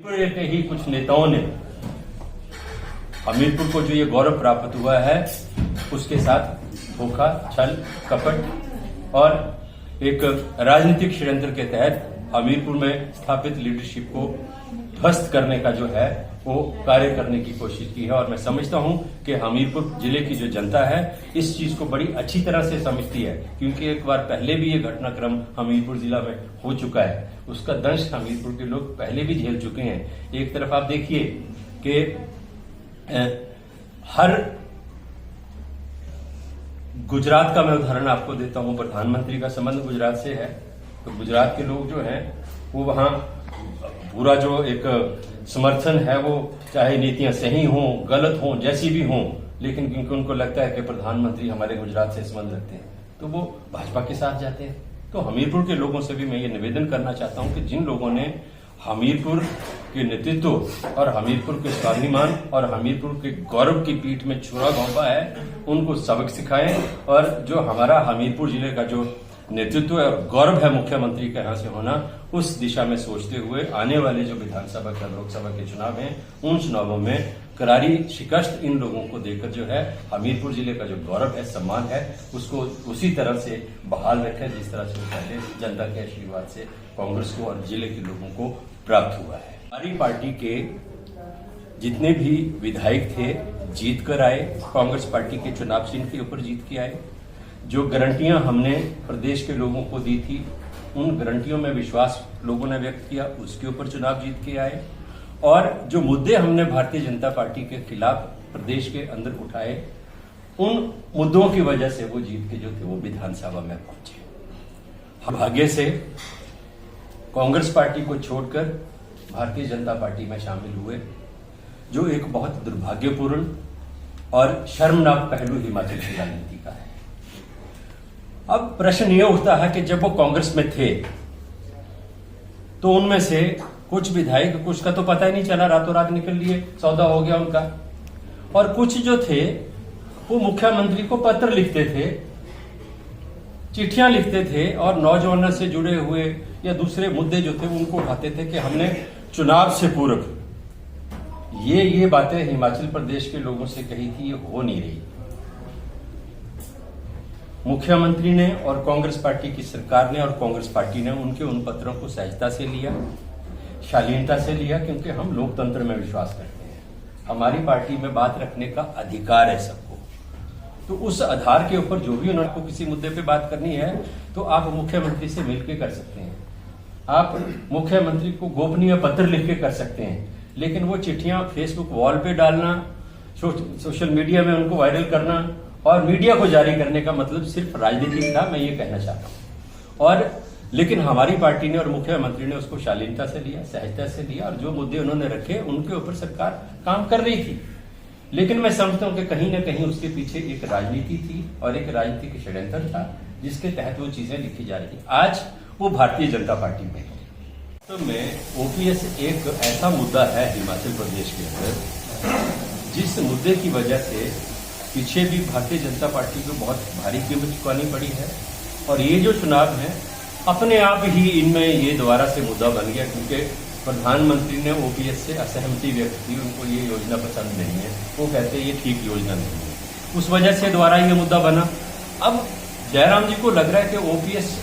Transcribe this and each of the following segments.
हमीरपुर के ही कुछ नेताओं ने हमीरपुर को जो ये गौरव प्राप्त हुआ है उसके साथ धोखा, छल, कपट और एक राजनीतिक षड्यंत्र के तहत हमीरपुर में स्थापित लीडरशिप को ध्वस्त करने का जो है वो कार्य करने की कोशिश की है। और मैं समझता हूं कि हमीरपुर जिले की जो जनता है इस चीज को बड़ी अच्छी तरह से समझती है, क्योंकि एक बार पहले भी ये घटनाक्रम हमीरपुर जिला में हो चुका है। उसका दंश हमीरपुर के लोग पहले भी झेल चुके हैं। एक तरफ आप देखिए कि हर गुजरात का मैं उदाहरण आपको देता हूं, प्रधानमंत्री का संबंध गुजरात से है, तो गुजरात के लोग जो हैं वो वहां पूरा जो एक समर्थन है वो चाहे नीतियां सही हों, गलत हों, जैसी भी हों, लेकिन क्योंकि उनको लगता है कि प्रधानमंत्री हमारे गुजरात से संबंध रखते हैं तो वो भाजपा के साथ जाते हैं। तो हमीरपुर के लोगों से भी मैं ये निवेदन करना चाहता हूं कि जिन लोगों ने हमीरपुर के नेतृत्व और हमीरपुर के स्वाभिमान और हमीरपुर के गौरव की पीठ में छुरा घोंपा है उनको सबक सिखाएं, और जो हमारा हमीरपुर जिले का जो नेतृत्व और गौरव है मुख्यमंत्री के यहाँ से होना, उस दिशा में सोचते हुए आने वाले जो विधानसभा का लोकसभा के चुनाव हैं उन चुनावों में करारी शिकस्त इन लोगों को देकर जो है हमीरपुर जिले का जो गौरव है, सम्मान है, उसको उसी तरह से बहाल रखें जिस तरह से पहले जनता के आशीर्वाद से कांग्रेस को और जिले के लोगों को प्राप्त हुआ है। हमारी पार्टी के जितने भी विधायक थे जीत कर आए, कांग्रेस पार्टी के चुनाव चिन्ह के ऊपर जीत के आए। जो गारंटियां हमने प्रदेश के लोगों को दी थी उन गारंटियों में विश्वास लोगों ने व्यक्त किया, उसके ऊपर चुनाव जीत के आए। और जो मुद्दे हमने भारतीय जनता पार्टी के खिलाफ प्रदेश के अंदर उठाए उन मुद्दों की वजह से वो जीत के जो थे वो विधानसभा में पहुंचे। भाग्य से कांग्रेस पार्टी को छोड़कर भारतीय जनता पार्टी में शामिल हुए, जो एक बहुत दुर्भाग्यपूर्ण और शर्मनाक पहलू हिमाचल की राजनीति का है। अब प्रश्न यह उठता है कि जब वो कांग्रेस में थे तो उनमें से कुछ विधायक, कुछ का तो पता ही नहीं चला, रातों रात निकल लिए, सौदा हो गया उनका, और कुछ जो थे वो मुख्यमंत्री को पत्र लिखते थे, चिट्ठियां लिखते थे और नौजवानों से जुड़े हुए या दूसरे मुद्दे जो थे उनको उठाते थे कि हमने चुनाव से पूर्व ये बातें हिमाचल प्रदेश के लोगों से कही थी, ये हो नहीं रही। मुख्यमंत्री ने और कांग्रेस पार्टी की सरकार ने और कांग्रेस पार्टी ने उनके उन पत्रों को सहजता से लिया, शालीनता से लिया, क्योंकि हम लोकतंत्र में विश्वास करते हैं। हमारी पार्टी में बात रखने का अधिकार है सबको, तो उस आधार के ऊपर जो भी उन्होंने किसी मुद्दे पे बात करनी है तो आप मुख्यमंत्री से मिलकर कर सकते हैं, आप मुख्यमंत्री को गोपनीय पत्र लिख के कर सकते हैं, लेकिन वो चिट्ठियां फेसबुक वॉल पे डालना, सोशल मीडिया में उनको वायरल करना और मीडिया को जारी करने का मतलब सिर्फ राजनीतिक था, मैं ये कहना चाहता हूं। और लेकिन हमारी पार्टी ने और मुख्यमंत्री ने उसको शालीनता से लिया, सहजता से लिया, और जो मुद्दे उन्होंने रखे उनके ऊपर सरकार काम कर रही थी। लेकिन मैं समझता हूं कि कहीं ना कहीं उसके पीछे एक राजनीति थी और एक राजनीतिक षड्यंत्र था जिसके तहत वो चीजें लिखी जा रही थी। आज वो भारतीय जनता पार्टी में है। तो ओपीएस एक ऐसा मुद्दा है हिमाचल प्रदेश के अंदर जिस मुद्दे की वजह से पीछे भी भारतीय जनता पार्टी को बहुत भारी कीमत चुकानी पड़ी है। और ये जो चुनाव है अपने आप ही इनमें ये दोबारा से मुद्दा बन गया, क्योंकि प्रधानमंत्री ने ओपीएस से असहमति व्यक्त की, उनको ये योजना पसंद नहीं है, वो कहते हैं ये ठीक योजना नहीं है, उस वजह से दोबारा ये मुद्दा बना। अब जयराम जी को लग रहा है कि ओपीएस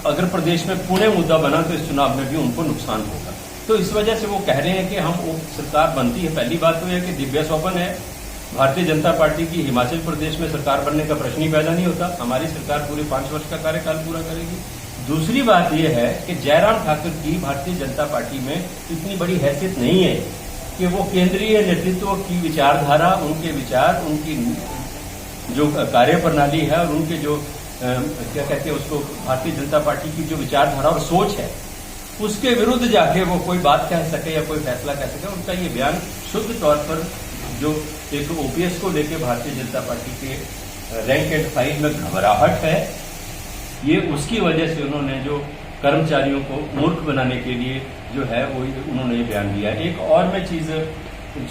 अगर प्रदेश में पुणे मुद्दा बना तो इस चुनाव में भी उनको नुकसान होगा, तो इस वजह से वो कह रहे हैं कि हम सरकार बनती है। पहली बात तो यह कि दिव्या स्वप्न है भारतीय जनता पार्टी की, हिमाचल प्रदेश में सरकार बनने का प्रश्न ही पैदा नहीं होता। हमारी सरकार पूरे 5 वर्ष का कार्यकाल पूरा करेगी। दूसरी बात यह है कि जयराम ठाकुर की भारतीय जनता पार्टी में इतनी बड़ी हैसियत नहीं है कि वो केंद्रीय नेतृत्व की विचारधारा, उनके विचार, उनकी जो कार्य प्रणाली है और उनके जो क्या कहते हैं उसको, भारतीय जनता पार्टी की जो विचारधारा और सोच है उसके विरुद्ध जाके वो कोई बात कह सके या कोई फैसला कह सके। उनका ये बयान शुद्ध तौर पर जो एक ओपीएस को लेकर भारतीय जनता पार्टी के रैंक एंड फाइल में घबराहट है, ये उसकी वजह से उन्होंने जो कर्मचारियों को मूर्ख बनाने के लिए जो है वो उन्होंने ये बयान दिया। एक और मैं चीज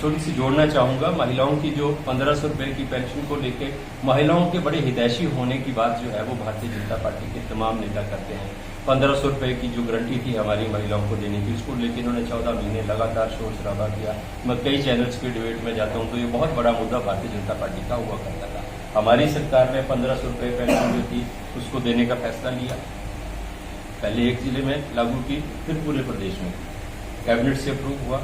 छोटी सी जोड़ना चाहूंगा, महिलाओं की जो 1500 रुपए की पेंशन को लेकर महिलाओं के बड़े हितैषी होने की बात जो है वो भारतीय जनता पार्टी के तमाम नेता करते हैं। 1500 रुपए की जो गारंटी थी हमारी महिलाओं को देने की, उसको लेकिन उन्होंने 14 महीने लगातार शोर शराबा किया। मैं कई चैनल्स के डिबेट में जाता हूं तो ये बहुत बड़ा मुद्दा भारतीय जनता पार्टी का हुआ करता था। हमारी सरकार ने 1500 रुपए पेंशन जो थी उसको देने का फैसला लिया, पहले एक जिले में लागू की, फिर पूरे प्रदेश में कैबिनेट से अप्रूव हुआ,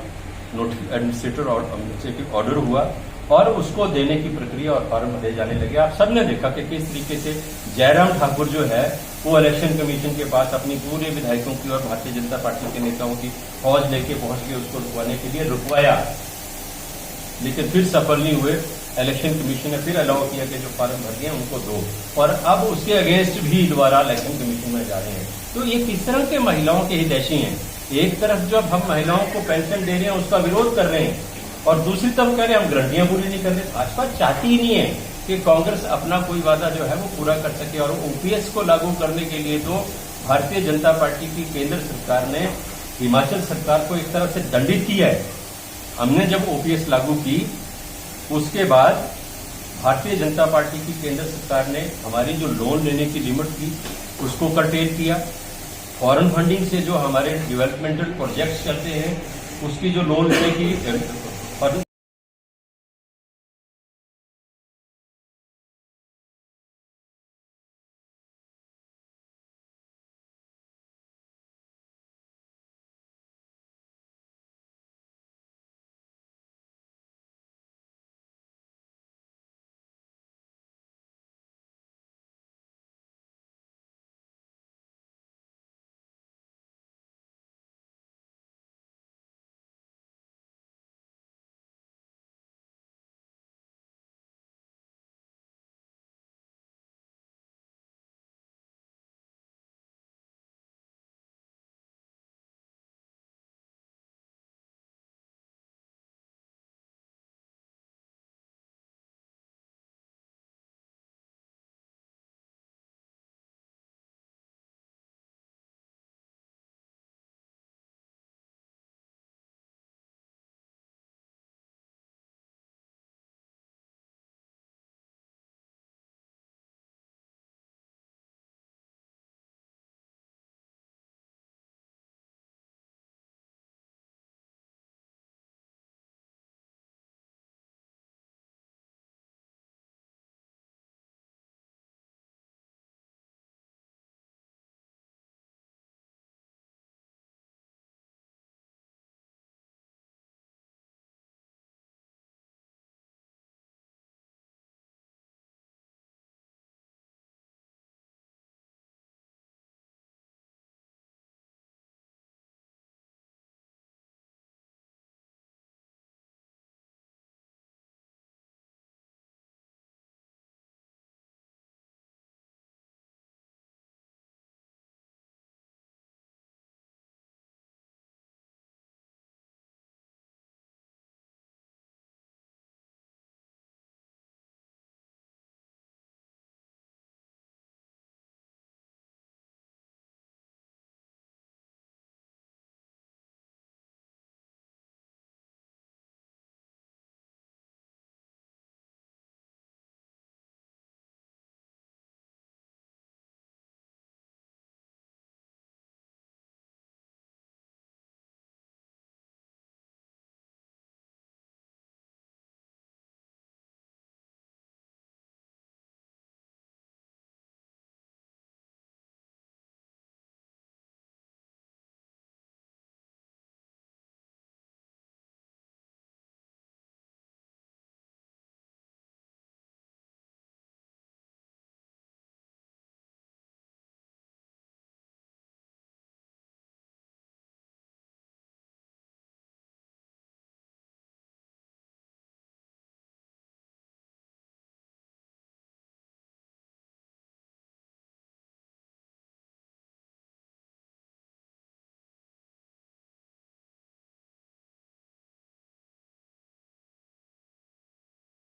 एडमिनिस्ट्रेटिव ऑर्डर हुआ और उसको देने की प्रक्रिया और फॉर्म भरे जाने लगे। आप सबने देखा कि किस तरीके से जयराम ठाकुर जो है वो इलेक्शन कमीशन के पास अपनी पूरे विधायकों की और भारतीय जनता पार्टी के नेताओं की फौज लेके पहुंच गए उसको रुकवाने के लिए, रुकवाया, लेकिन फिर सफल नहीं हुए। इलेक्शन कमीशन ने फिर अलाउ किया कि जो फॉर्म भर गए उनको दो, और अब उसके अगेंस्ट भी दोबारा इलेक्शन कमीशन में जा रहे हैं। तो ये किस तरह के महिलाओं के हितैषी हैं? एक तरफ जब हम महिलाओं को पेंशन दे रहे हैं उसका विरोध कर रहे हैं, और दूसरी तरफ कह रहे हैं हम गारंटियां पूरी नहीं कर रहे। भाजपा चाहती ही नहीं है कि कांग्रेस अपना कोई वादा जो है वो पूरा कर सके, और ओपीएस को लागू करने के लिए तो भारतीय जनता पार्टी की केंद्र सरकार ने हिमाचल सरकार को एक तरफ से दंडित किया है। हमने जब ओपीएस लागू की उसके बाद भारतीय जनता पार्टी की केंद्र सरकार ने हमारी जो लोन लेने की लिमिट थी उसको कर्टेल किया। फॉरेन फंडिंग से जो हमारे डेवलपमेंटल प्रोजेक्ट्स चलते हैं उसकी जो लोन लेने की